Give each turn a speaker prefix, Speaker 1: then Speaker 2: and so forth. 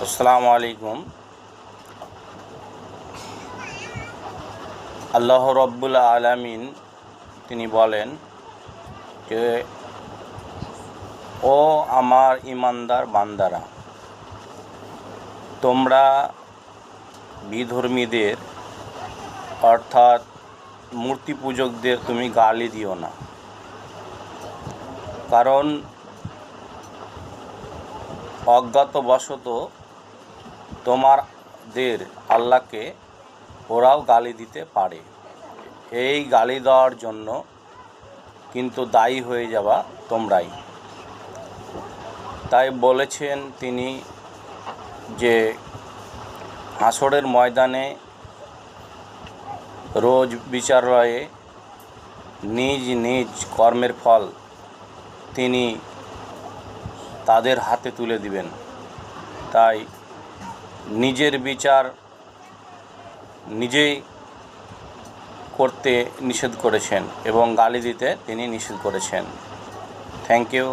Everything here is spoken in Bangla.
Speaker 1: আসসালামু আলাইকুম। আল্লাহ রব্বুল আলামিন তিনি বলেন যে, ও আমার ঈমানদার বান্দারা, তোমরা বিধর্মীদের অর্থাৎ মূর্তি পূজকদের তুমি গালি দিও না, কারণ অজ্ঞাতবশত তোমাদের আল্লাহকে ওরাও গালি দিতে পারে। এই গালি দেওয়ার জন্য কিন্তু দায়ী হয়ে যাবা তোমরাই। তাই বলেছেন তিনি যে হাসরের ময়দানে রোজ বিচারালয়ে নিজ নিজ কর্মের ফল তিনি তাদের হাতে তুলে দিবেন। তাই নিজের বিচার নিজেই করতে নিষেধ করেছেন এবং গালি দিতে তিনি নিষেধ করেছেন। Thank you.